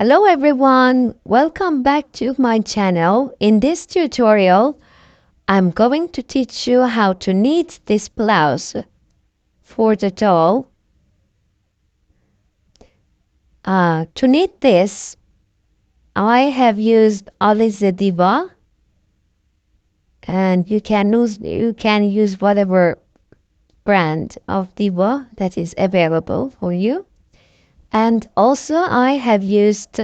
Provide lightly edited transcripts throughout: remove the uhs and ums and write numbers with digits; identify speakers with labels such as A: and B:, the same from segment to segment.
A: Hello everyone, welcome back to my channel. In this tutorial, I'm going to teach you how to knit this blouse for the doll. To knit this, I have used Alize Diva, and you can use whatever brand of Diva that is available for you. And also I have used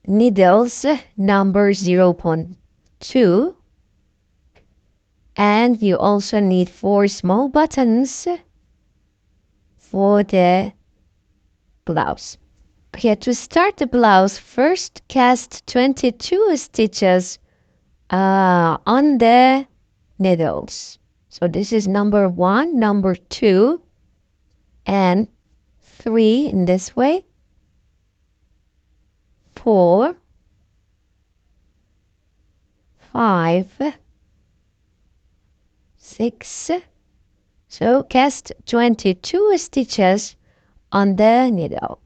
A: needles number 0.2, and you also need 4 small buttons for the blouse. Okay, to start the blouse, first cast 22 stitches on the needles. So this is number 1, number 2, and 3 in this way, 4, 5, 6. So cast 22 stitches on the needle.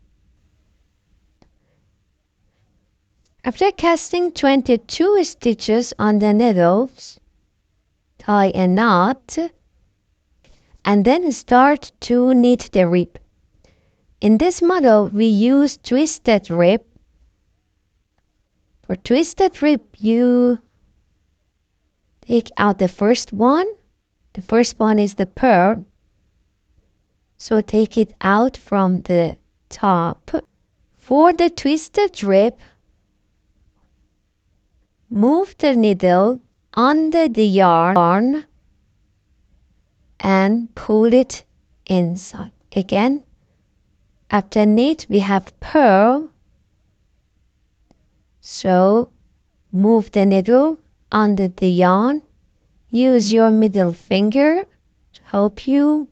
A: After casting 22 stitches on the needles, tie a knot and then start to knit the rib. In this model, we use twisted rib. For twisted rib, you take out the first one. The first one is the pearl. So take it out from the top. For the twisted rib, move the needle under the yarn and pull it inside. Again, after knit, we have pearl. So move the needle under the yarn. Use your middle finger to help you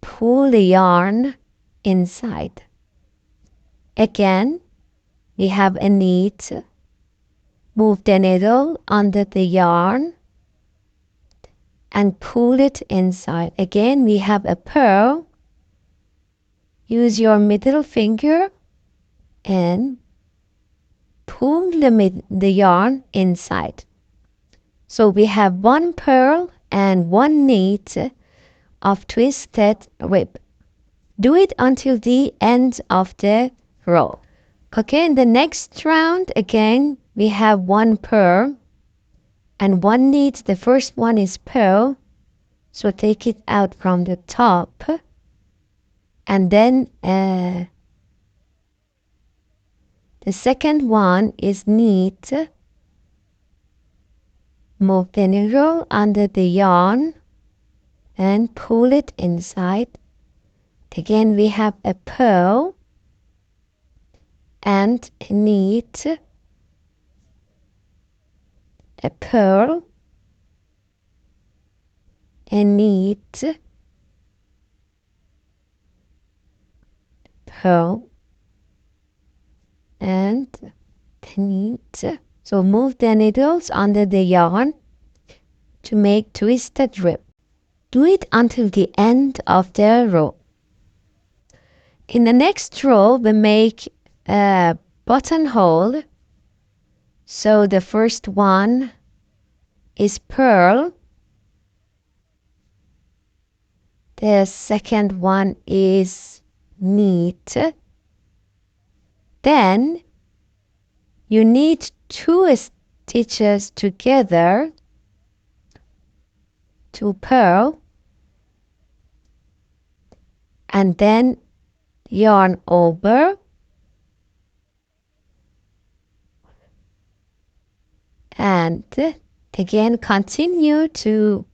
A: pull the yarn inside. Again, we have a knit. Move the needle under the yarn and pull it inside. Again, we have a pearl. Use your middle finger and pull the yarn inside. So we have 1 pearl and 1 knit of twisted rib. Do it until the end of the row. Okay, in the next round, again, we have 1 pearl and 1 knit. The first one is pearl, so take it out from the top. And then the second one is knit. Move the needle under the yarn and pull it inside. Again, we have a pearl and a knit, a pearl, a knit, pearl, and knit. So move the needles under the yarn to make twisted rib. Do it until the end of the row. In the next row, we make a buttonhole. So the first one is pearl. The second one is knit. Then you knit 2 stitches together to pearl, and then yarn over and again continue to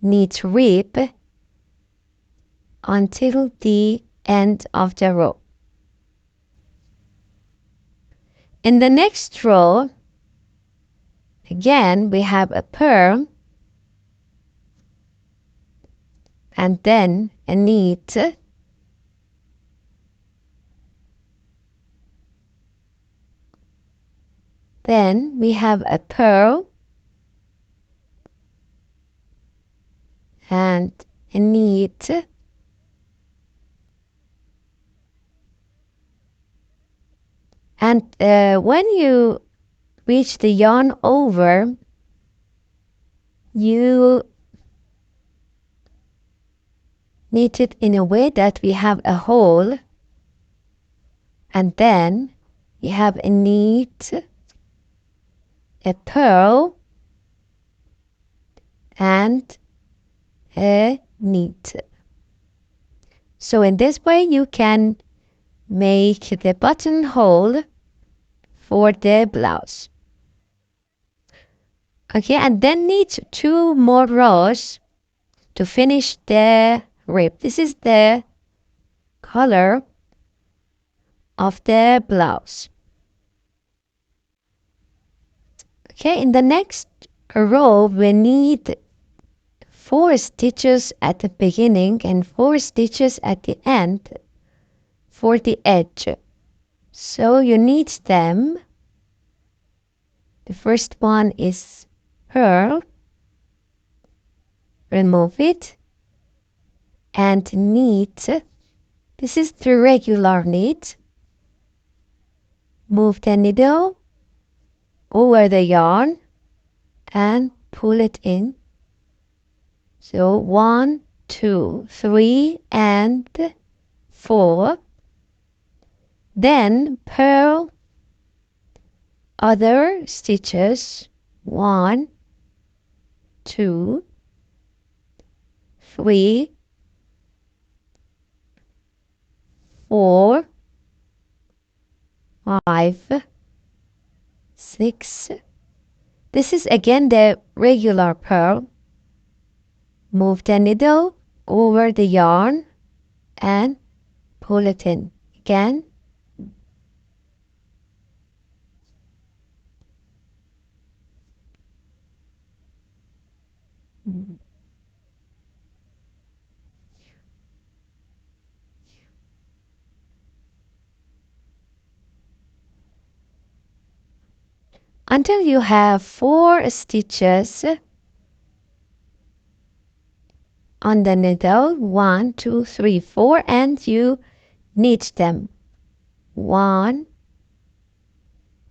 A: knit rib until the end of the row. In the next row, again we have a pearl and then a knit, then we have a pearl and knit, and when you reach the yarn over, you knit it in a way that we have a hole, and then you have a knit, a purl, and a knit. So in this way you can make the buttonhole for the blouse. Okay, and then knit 2 more rows to finish the rib. This is the color of the blouse. Okay, in the next row we need 4 stitches at the beginning and 4 stitches at the end for the edge. So you need them. The first one is purl, remove it, and knit. This is the regular knit. Move the needle over the yarn and pull it in. So 1, 2, 3, and 4. Then purl other stitches. 1, 2, 3, 4, 5, 6. This is again the regular purl. Move the needle over the yarn and pull it in again. Until you have 4 stitches on the needle. 1, 2, 3, 4, and you knit them. 1,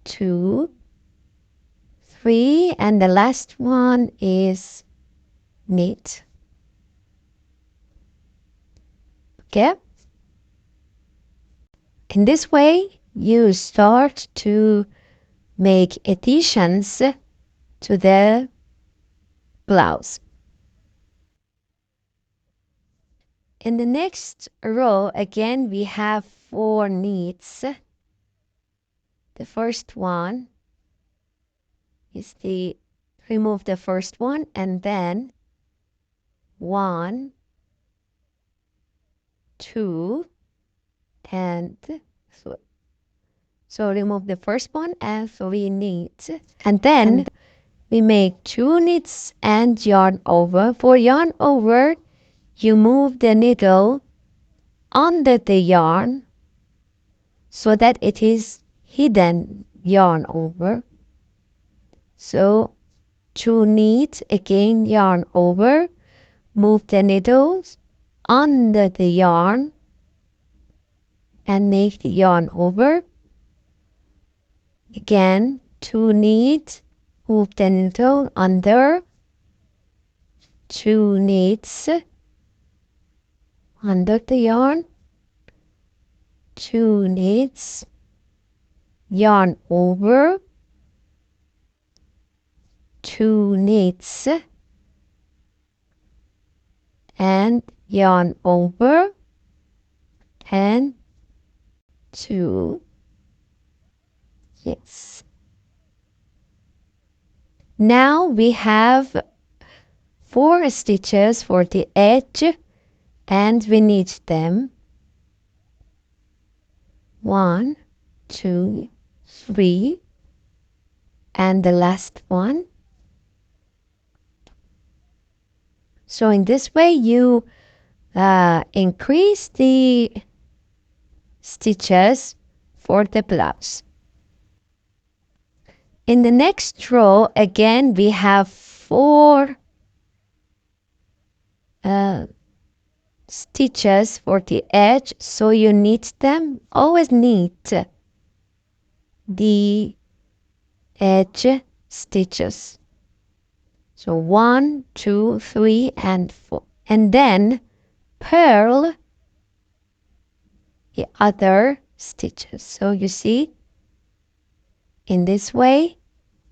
A: 2, 3, and the last one is knit. Okay? In this way, you start to make additions to the blouse. In the next row, again, we have 4 knits. The first one is remove the first one, and then 1, 2, and 3. So remove the first one and 3 knits, and then we make 2 knits and yarn over. For yarn over, you move the needle under the yarn so that it is hidden yarn over. So 2 knits, again yarn over, move the needles under the yarn and make the yarn over. Again 2 knits, move the needle under, 2 knits under the yarn, 2 knits, yarn over, 2 knits, and yarn over, and 2 knits. Now we have 4 stitches for the edge, and we knit them. 1, 2, 3, and the last one. So in this way you increase the stitches for the blouse. In the next row, again, we have 4 stitches for the edge, so you knit them. Always knit the edge stitches. So 1, 2, 3, and 4. And then purl the other stitches. So you see, in this way,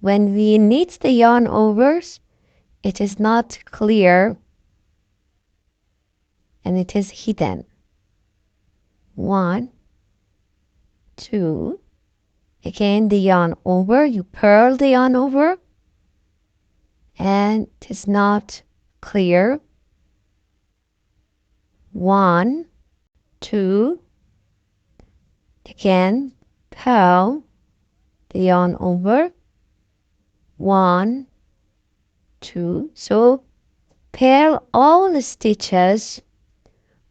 A: when we knit the yarn overs, it is not clear and it is hidden. 1, 2, again the yarn over, you purl the yarn over, and it is not clear. 1, 2, again purl the yarn over, 1, 2. So purl all the stitches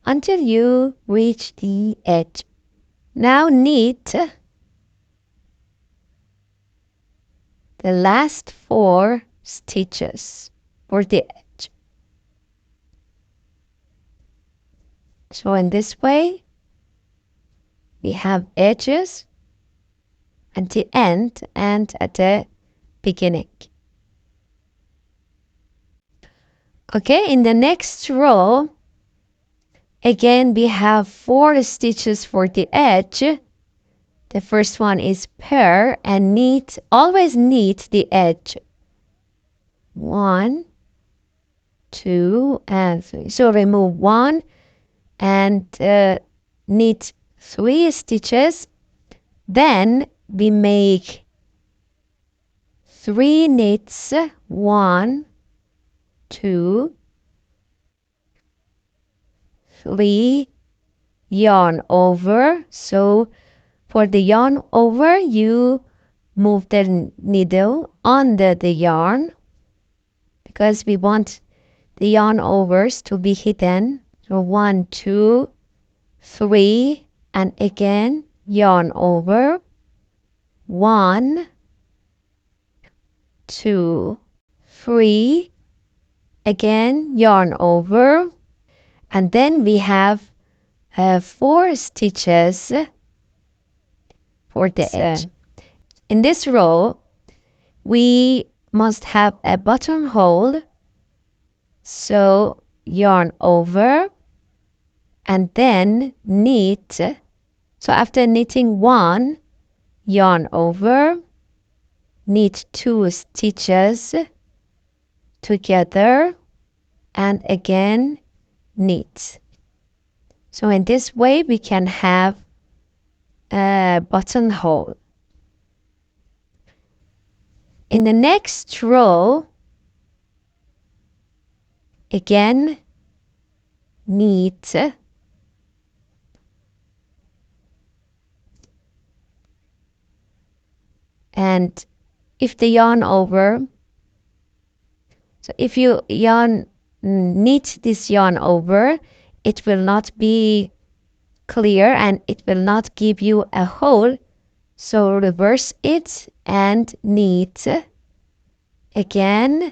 A: until you reach the edge. Now knit the last 4 stitches for the edge. So in this way, we have edges at the end and at the beginning. Okay, in the next row, again we have 4 stitches for the edge. The first one is purl and knit, always knit the edge. 1, 2, and 3. So remove 1 and knit 3 stitches. Then we make 3 knits, 1, 2, 3, yarn over. So for the yarn over, you move the needle under the yarn because we want the yarn overs to be hidden. So 1, 2, 3, and again yarn over. 1, 2, 3, again yarn over, and then we have 4 stitches for the edge. In this row, we must have a buttonhole, so yarn over and then knit. So after knitting 1, yarn over, knit 2 stitches together, and again knit. So in this way we can have a buttonhole. In the next row, again knit, and if the yarn over, so if you knit this yarn over, it will not be clear and it will not give you a hole. So reverse it and knit, again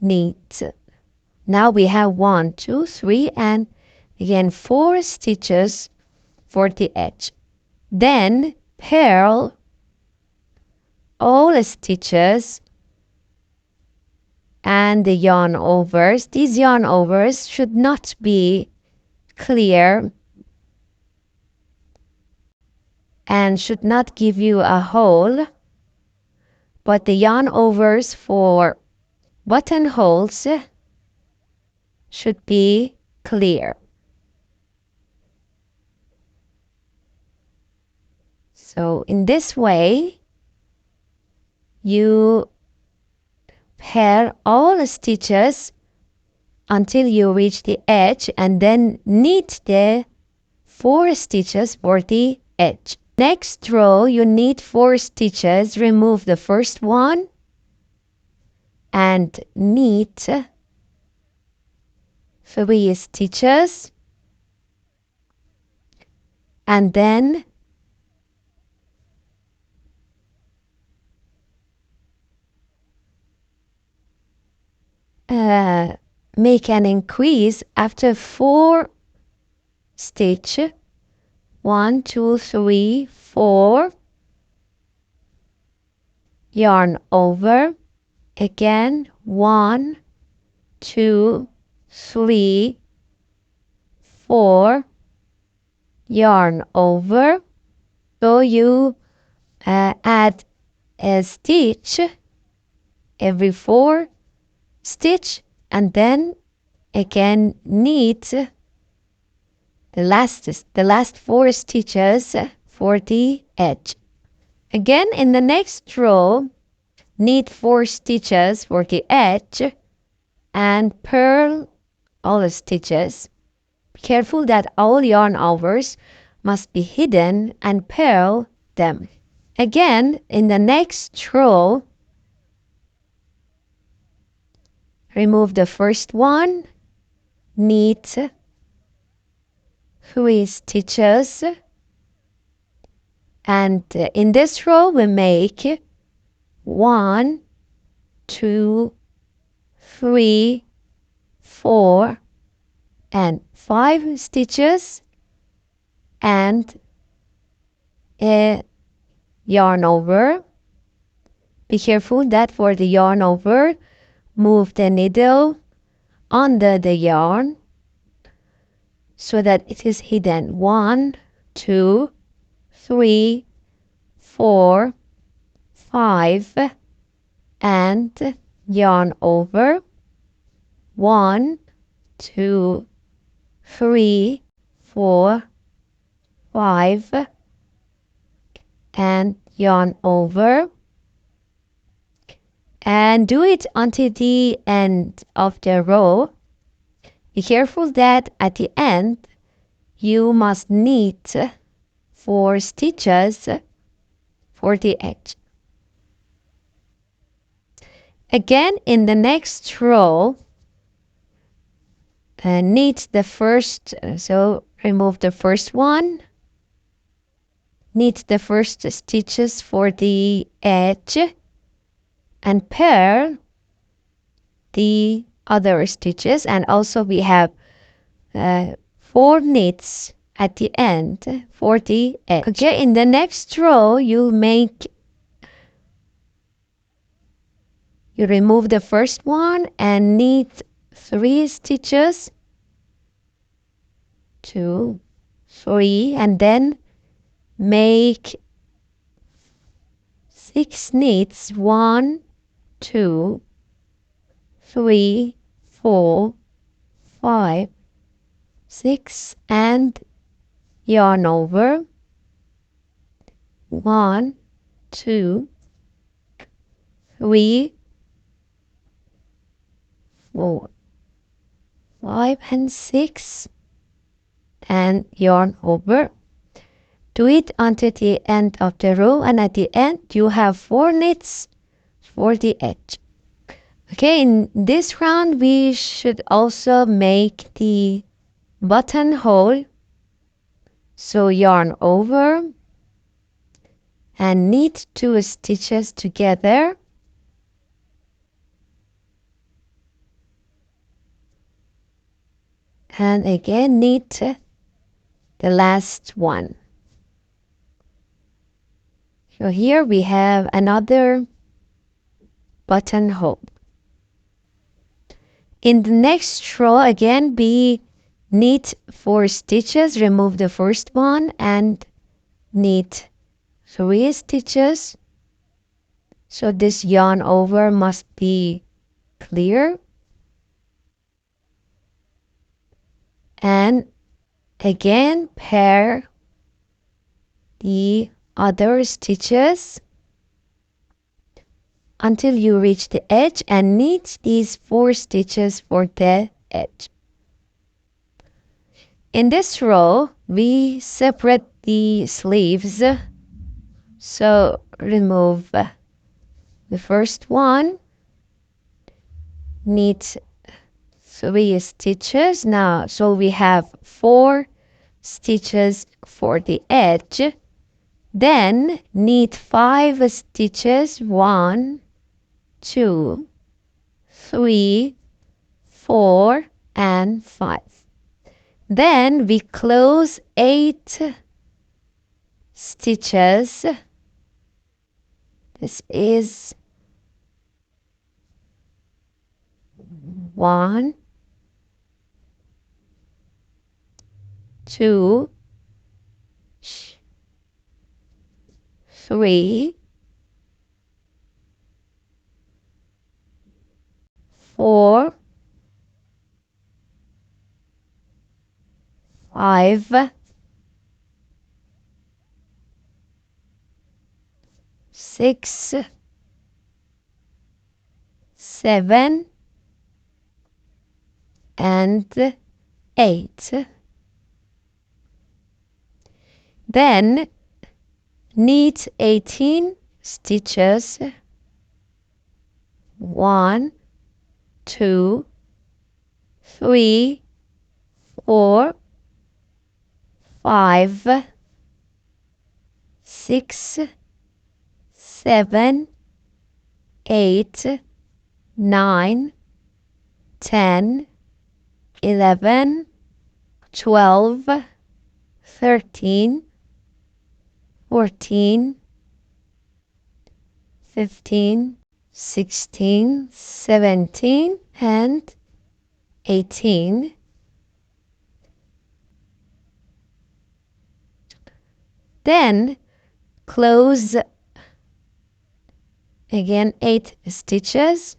A: knit. Now we have 1, 2, 3, and again 4 stitches for the edge. Then purl all the stitches and the yarn overs. These yarn overs should not be clear and should not give you a hole, but the yarn overs for buttonholes should be clear. So in this way, you pair all the stitches until you reach the edge and then knit the 4 stitches for the edge. Next row, you knit 4 stitches, remove the first one and knit 3 stitches, and then make an increase after 4 stitch. 1, 2, 3, 4. Yarn over. Again, 1, 2, 3, 4. Yarn over. So you add a stitch every 4 stitch, and then again knit the last 4 stitches for the edge. Again, in the next row, knit 4 stitches for the edge and purl all the stitches. Be careful that all yarn overs must be hidden and purl them. Again, in the next row, remove the first one, knit 3 stitches, and in this row we make 1, 2, 3, 4, and 5 stitches, and a yarn over. Be careful that for the yarn over, move the needle under the yarn so that it is hidden. 1, 2, 3, 4, 5, and yarn over. 1, 2, 3, 4, 5, and yarn over. And do it until the end of the row. Be careful that at the end you must knit 4 stitches for the edge. Again, in the next row, knit the first, so remove the first one, knit the first stitches for the edge, and purl the other stitches. And also we have 4 knits at the end for the edge. Okay, in the next row you remove the first one and knit 3 stitches, 2, 3, and then make 6 knits. 1, 2, 3, 4, 5, 6, and yarn over. 1, 2, 3, 4, 5, and 6, and yarn over. Do it until the end of the row, and at the end you have 4 knits for the edge. Okay, in this round we should also make the buttonhole. So yarn over and knit 2 stitches together. And again knit the last one. So here we have another buttonhole. In the next row, again, we knit 4 stitches, remove the first one, and knit 3 stitches. So this yarn over must be clear. And again, pair the other stitches until you reach the edge and knit these 4 stitches for the edge. In this row, we separate the sleeves. So remove the first one, knit 3 stitches. Now, so we have 4 stitches for the edge. Then knit 5 stitches. 1, 2, 3, 4, and 5. Then we close 8 stitches. This is 1, 2, 3, 4, 5, 6, 7, and 8. Then knit 18 stitches. 1, 2, 3, 4, 5, 6, 7, 8, 9, 10, 11, 12, 13, 14, 15, 16, 17, and 18. Then close again 8 stitches.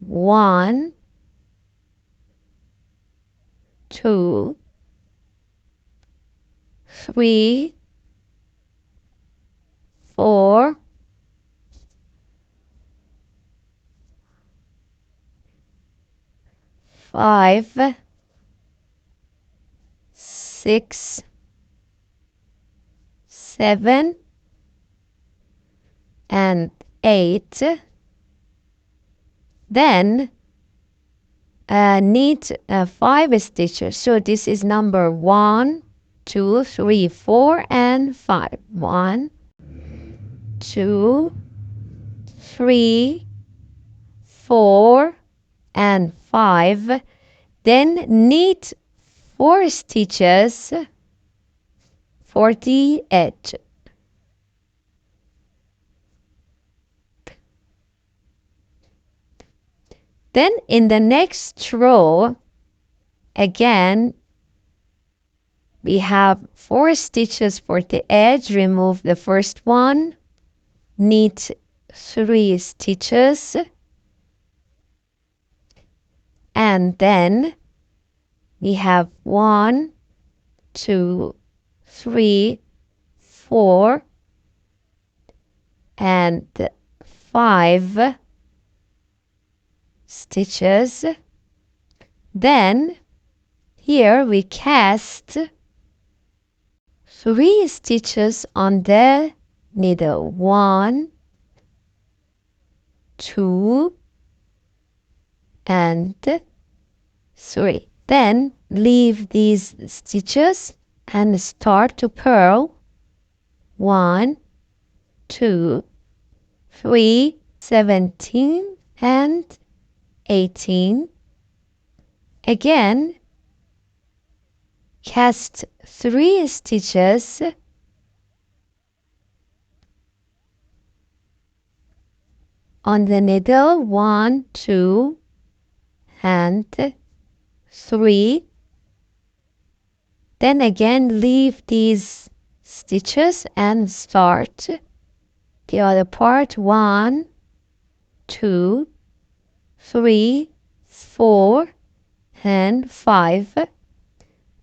A: 1, 2, 3, 4, 5, 6, 7, and 8. Then knit 5 stitches. So this is number 1, 2, 3, 4, and 5. 1, 2, 3, 4, and 5. Then knit 4 stitches for the edge. Then in the next row, again, we have 4 stitches for the edge. Remove the first one, knit 3 stitches, and then we have 1, 2, 3, 4, and 5 stitches. Then here we cast 3 stitches on the needle. 1, 2, and 3. Then leave these stitches and start to purl. 1, 2, 3, 17, and 18. Again, cast 3 stitches on the needle. 1, 2, and 3. Then again leave these stitches and start the other part. 1, 2, 3, 4, and 5.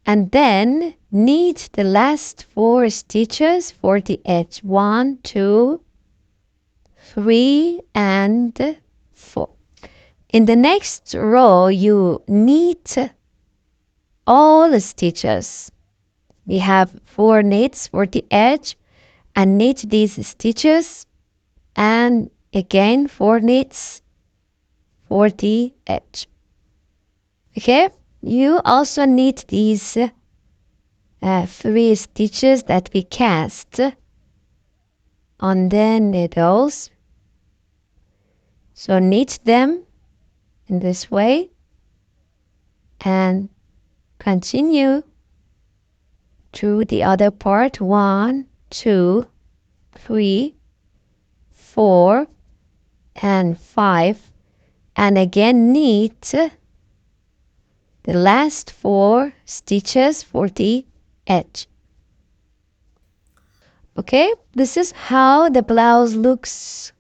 A: And then knit the last 4 stitches for the edge. 1, 2, 3, and 4. In the next row, you knit all the stitches. We have 4 knits for the edge, and knit these stitches, and again 4 knits for the edge. Okay, you also knit these 3 stitches that we cast on the needles. So knit them in this way and continue to the other part. 1, 2, 3, 4, and 5. And again knit the last 4 stitches for the edge. Okay, this is how the blouse looks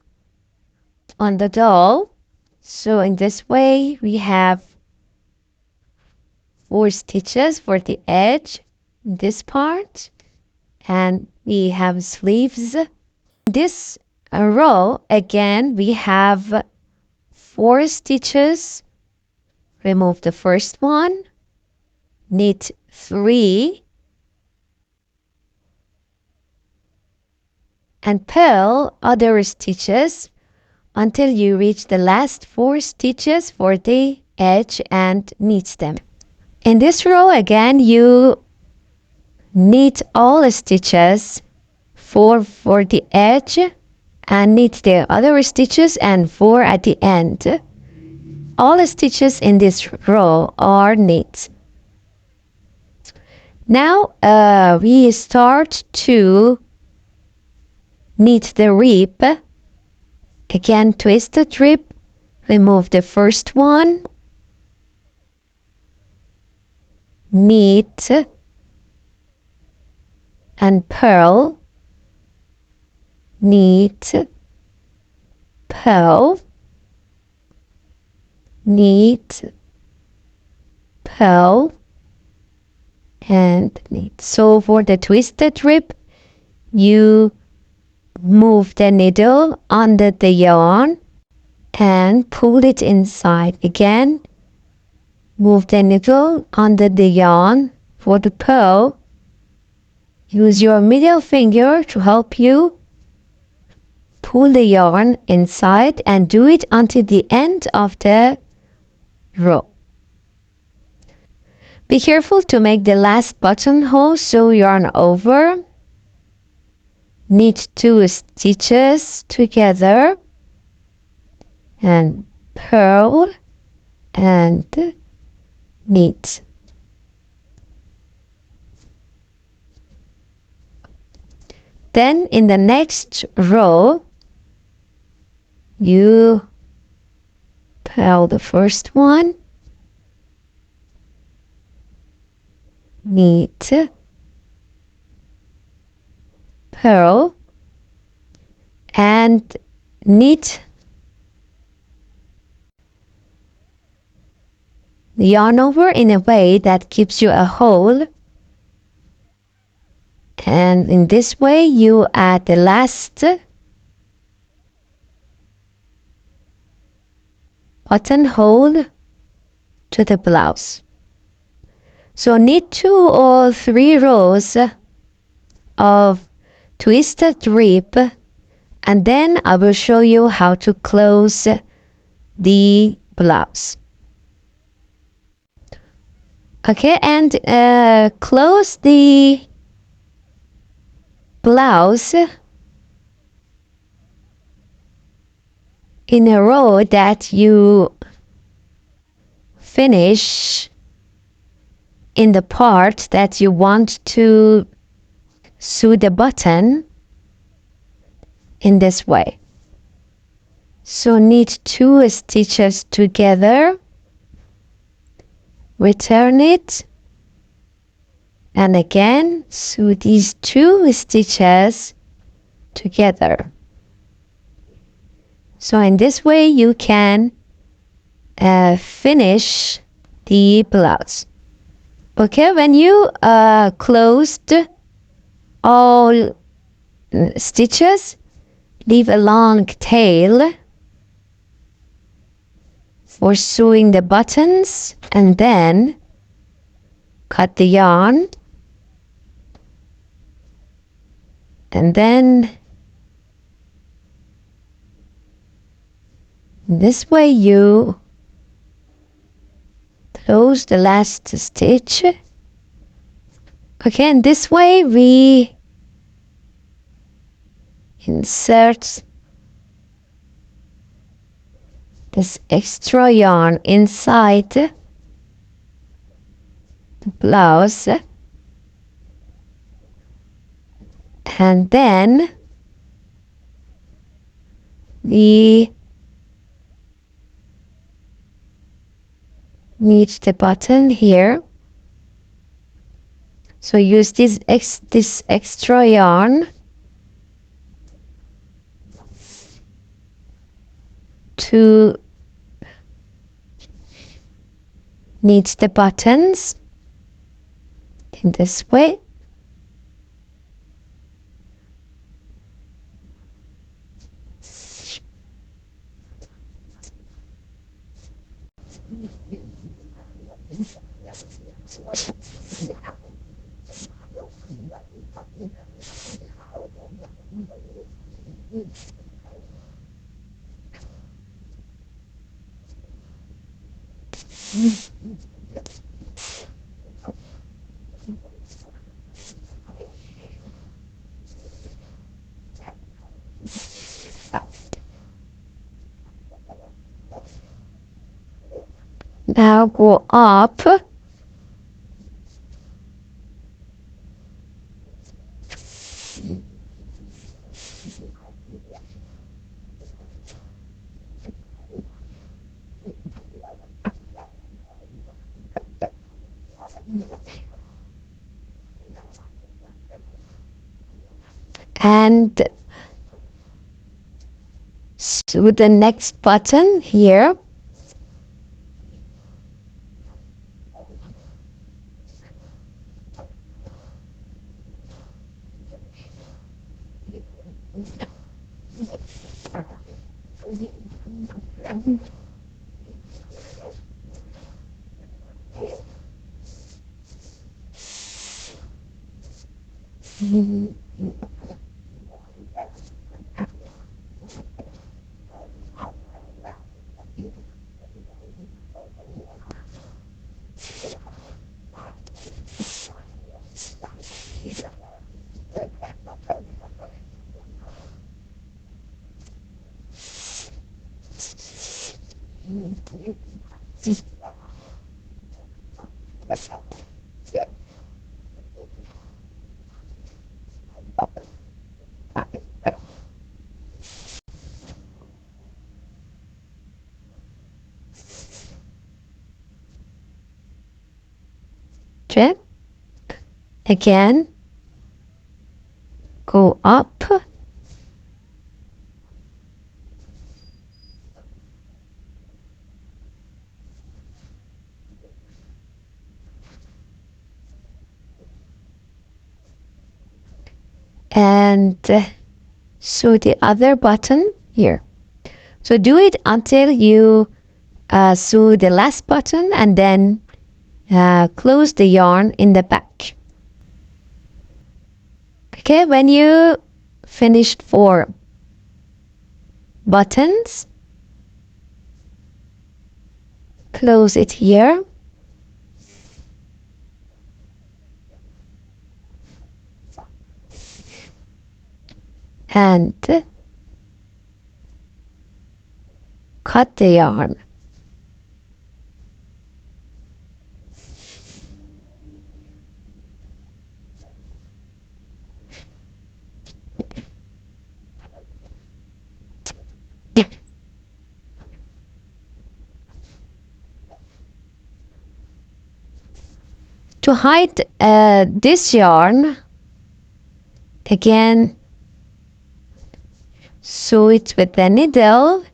A: on the doll. So in this way we have 4 stitches for the edge, this part, and we have sleeves. This row again we have 4 stitches. Remove the first one, knit 3, and purl other stitches until you reach the last 4 stitches for the edge and knit them. In this row again you knit all the stitches, 4 for the edge, and knit the other stitches and 4 at the end. All the stitches in this row are knit. Now we start to knit the rib. Again, twist the rib, remove the first one, knit and purl, knit, purl, knit, purl, and knit. So for the twisted rib, you move the needle under the yarn and pull it inside. Again, move the needle under the yarn. For the purl, use your middle finger to help you pull the yarn inside and do it until the end of the row. Be careful to make the last buttonhole, sew yarn over, knit 2 stitches together and purl and knit. Then in the next row you purl the first one, knit, purl, and knit the yarn over in a way that gives you a hole, and in this way you add the last buttonhole to the blouse. So knit 2 or 3 rows of twisted rib, and then I will show you how to close the blouse. Okay, and close the blouse in a row that you finish in the part that you want to sew the button in this way. So knit 2 stitches together, return it, and again sew these 2 stitches together. So in this way you can finish the blouse. Okay, when you closed all stitches, leave a long tail for sewing the buttons, and then cut the yarn, and then this way you close the last stitch. Okay, and this way we insert this extra yarn inside the blouse, and then we need the button here. So use this extra yarn to knit the buttons in this way. Now go up and to the next button here. Again, go up and sew the other button here. So do it until you sew the last button and then close the yarn in the back. Okay, when you finished 4 buttons, close it here. And cut the yarn. To hide this yarn, again, sew it with the needle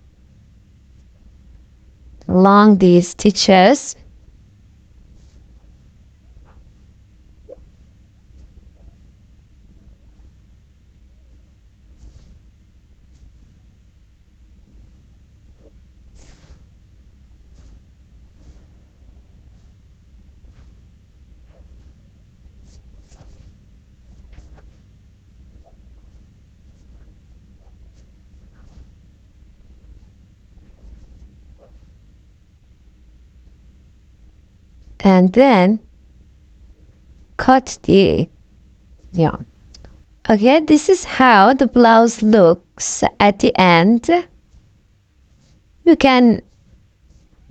A: along these stitches. And then cut the yarn. Okay, this is how the blouse looks at the end. You can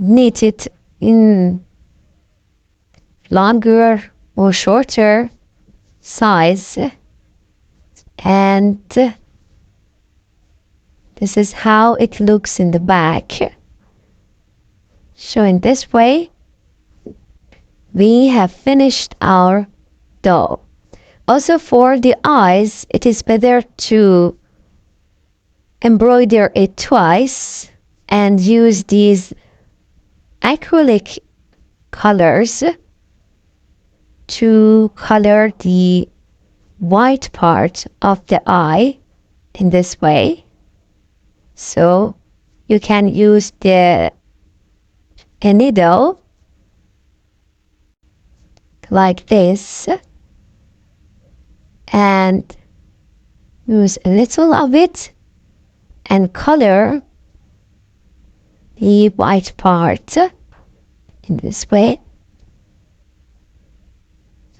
A: knit it in longer or shorter size, and this is how it looks in the back. So in this way, we have finished our doll. Also for the eyes, it is better to embroider it twice and use these acrylic colors to color the white part of the eye in this way. So you can use a needle like this and use a little of it and color the white part in this way.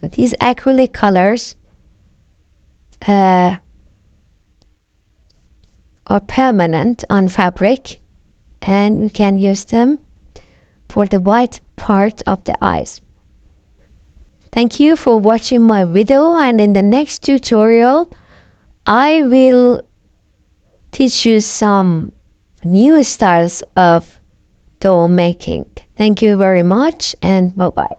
A: So these acrylic colors are permanent on fabric, and you can use them for the white part of the eyes. Thank you for watching my video, and in the next tutorial I will teach you some new styles of doll making. Thank you very much, and bye bye.